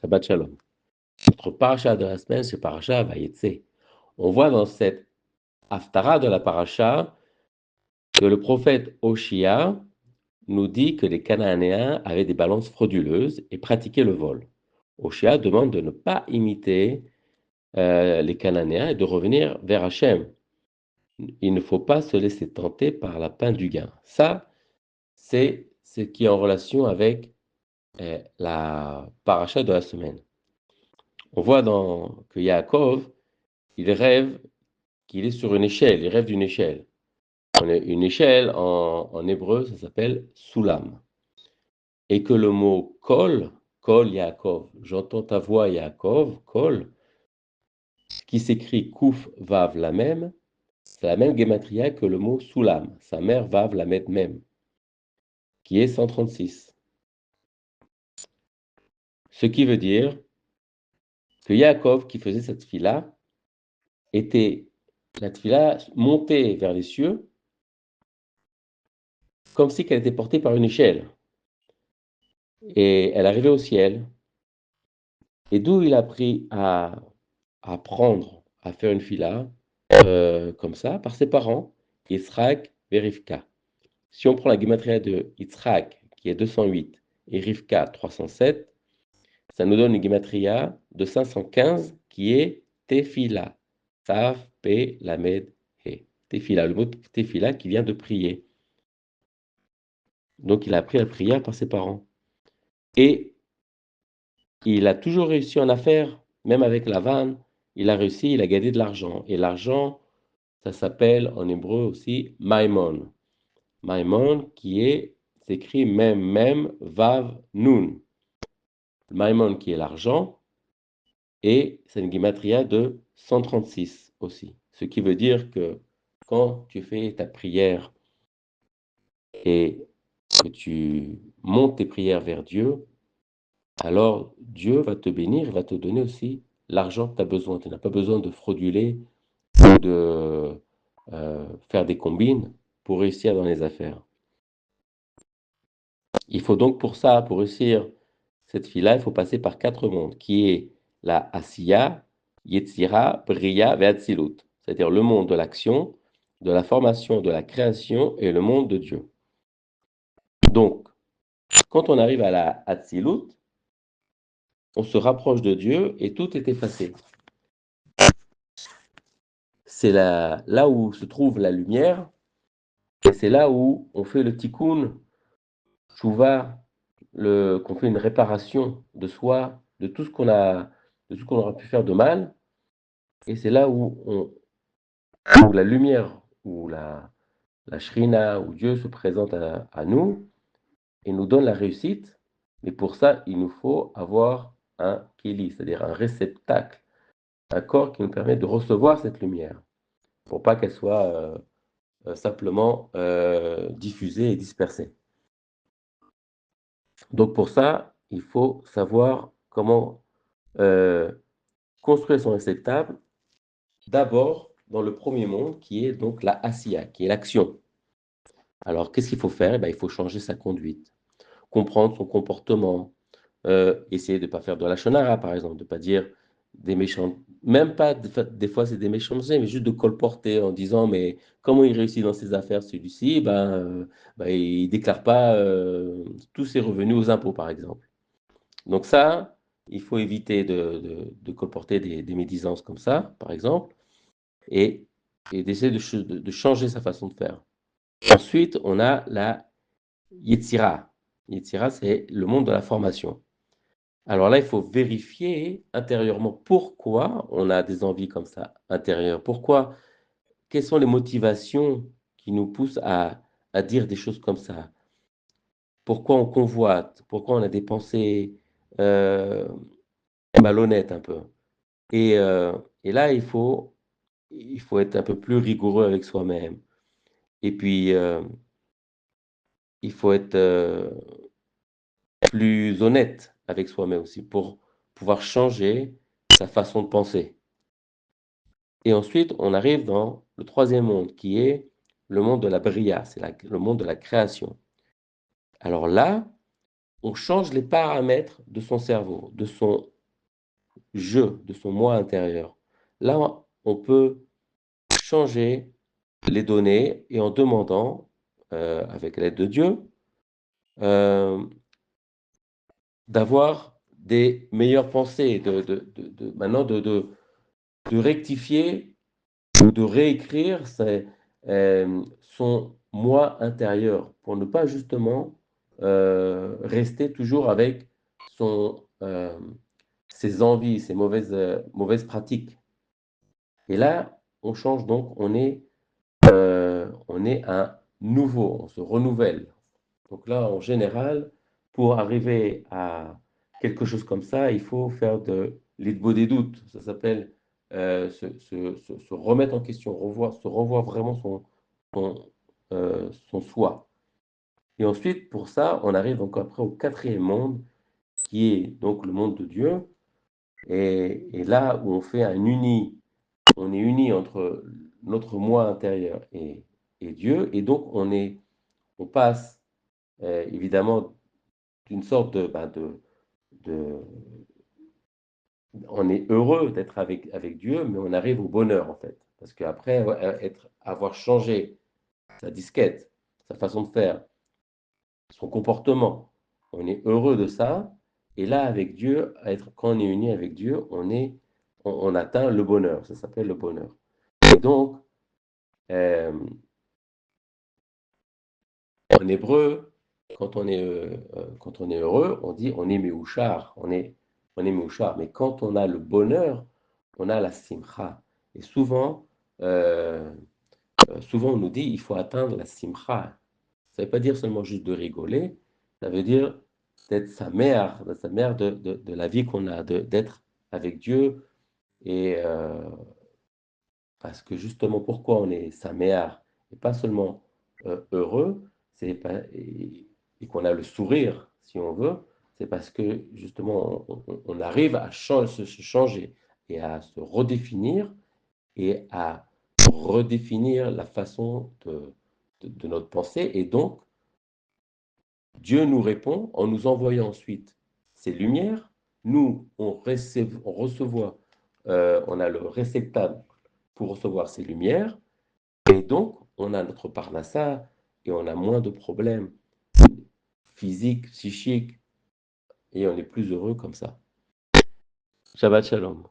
Shabbat Shalom. Notre paracha de la semaine, c'est paracha Vayetse. On voit dans cette haftara de la paracha que le prophète Oshia nous dit que les Cananéens avaient des balances frauduleuses et pratiquaient le vol. Oshia demande de ne pas imiter les Cananéens et de revenir vers Hachem. Il ne faut pas se laisser tenter par la peine du gain. Ça, c'est ce qui est en relation avec la paracha de la semaine. On voit que Yaakov, il rêve qu'il est sur une échelle, il rêve d'une échelle. Une échelle, en hébreu, ça s'appelle Soulam. Et que le mot kol Yaakov, j'entends ta voix Yaakov, kol, qui s'écrit Kouf Vav Lamem, c'est la même gematria que le mot Soulam, sa mère Vav Lamed Mem, qui est 136. Ce qui veut dire que Yaakov, qui faisait cette fila, était la tfila montée vers les cieux, comme si qu'elle était portée par une échelle. Et elle arrivait au ciel. Et d'où il a appris à apprendre à faire une fila, comme ça, par ses parents, Yitzhak et Rivka. Si on prend la gematria de Yitzhak, qui est 208, et Rivka, 307, ça nous donne une gematria de 515, qui est Tefila. Tav, Pe, Lamed, He. Tefila, le mot Tefila qui vient de prier. Donc il a appris la prière par ses parents. Et il a toujours réussi en affaires, même avec Lavan, il a réussi, il a gagné de l'argent. Et l'argent, ça s'appelle en hébreu aussi maimon. Maimon qui s'écrit mem, vav, nun. Maimon qui est l'argent, et c'est une gematria de 136 aussi. Ce qui veut dire que quand tu fais ta prière et que tu montes tes prières vers Dieu, alors Dieu va te bénir, il va te donner aussi l'argent que tu as besoin. Tu n'as pas besoin de frauduler ou de faire des combines pour réussir dans les affaires. Il faut donc pour ça, pour réussir cette fille-là, il faut passer par 4 mondes, qui est la Asiya, Yetzira, Briya, Ve'atzilut. C'est-à-dire le monde de l'action, de la formation, de la création et le monde de Dieu. Donc, quand on arrive à la Atzilut, on se rapproche de Dieu et tout est effacé. C'est là où se trouve la lumière, et c'est là où on fait le tikkun, tchouva, qu'on fait une réparation de soi, de tout ce qu'on aura pu faire de mal, et c'est là où la lumière, où la Shrina, où Dieu se présente à nous et nous donne la réussite. Mais pour ça, il nous faut avoir un keli, c'est-à-dire un réceptacle, un corps qui nous permet de recevoir cette lumière, pour pas qu'elle soit simplement diffusée et dispersée. Donc pour ça, il faut savoir comment construire son réceptacle, d'abord dans le premier monde, qui est donc la asiya, qui est l'action. Alors qu'est-ce qu'il faut faire? Il faut changer sa conduite, comprendre son comportement, essayer de ne pas faire de la shonara, par exemple, de ne pas dire des méchants, même pas, des fois c'est des méchancetés, mais juste de colporter en disant, mais comment il réussit dans ses affaires, celui-ci, il ne déclare pas tous ses revenus aux impôts, par exemple. Donc ça, il faut éviter de colporter des médisances comme ça, par exemple, et d'essayer de changer sa façon de faire. Ensuite, on a la Yetzira. Yetzira, c'est le monde de la formation. Alors là, il faut vérifier intérieurement pourquoi on a des envies comme ça intérieures. Quelles sont les motivations qui nous poussent à dire des choses comme ça? Pourquoi on convoite? Pourquoi on a des pensées malhonnêtes un peu? Et là, il faut être un peu plus rigoureux avec soi-même. Et puis, il faut être plus honnête avec soi-même aussi pour pouvoir changer sa façon de penser. Et ensuite, on arrive dans le troisième monde, qui est le monde de la bria, c'est le monde de la création. Alors là, on change les paramètres de son cerveau, de son de son moi intérieur. Là, on peut changer les données et en demandant, avec l'aide de Dieu, euh, d'avoir des meilleures pensées, maintenant de rectifier ou de réécrire son moi intérieur pour ne pas justement rester toujours avec ses envies, ses mauvaises pratiques. Et là, on change donc, on est un nouveau, on se renouvelle. Donc là, en général, pour arriver à quelque chose comme ça, il faut faire de l'idbo des doutes. Ça s'appelle se remettre en question, se revoir vraiment son, son soi. Et ensuite, pour ça, on arrive donc après au quatrième monde, qui est donc le monde de Dieu. Et là où on est uni entre notre moi intérieur et Dieu, et donc on passe évidemment d'une sorte de, on est heureux d'être avec Dieu, mais on arrive au bonheur en fait. Parce qu'après avoir changé sa disquette, sa façon de faire, son comportement, on est heureux de ça. Et là, avec Dieu, quand on est uni avec Dieu, on atteint le bonheur. Ça s'appelle le bonheur. Et donc, euh, en hébreu, quand on est heureux, on dit on est méouchar, on est méouchar. Mais quand on a le bonheur, on a la simcha. Et souvent on nous dit il faut atteindre la simcha. Ça ne veut pas dire seulement juste de rigoler, ça veut dire d'être sa mère de la vie qu'on a, d'être avec Dieu. Et parce que justement, pourquoi on est sa mère et pas seulement heureux, et qu'on a le sourire, si on veut, c'est parce que justement, on arrive à se changer et à se redéfinir et à redéfinir la façon de notre pensée. Et donc, Dieu nous répond en nous envoyant ensuite ces lumières. Nous, on recevoir, on a le réceptacle pour recevoir ces lumières. Et donc, on a notre parnassa et on a moins de problèmes physiques, psychiques, et on est plus heureux comme ça. Shabbat Shalom.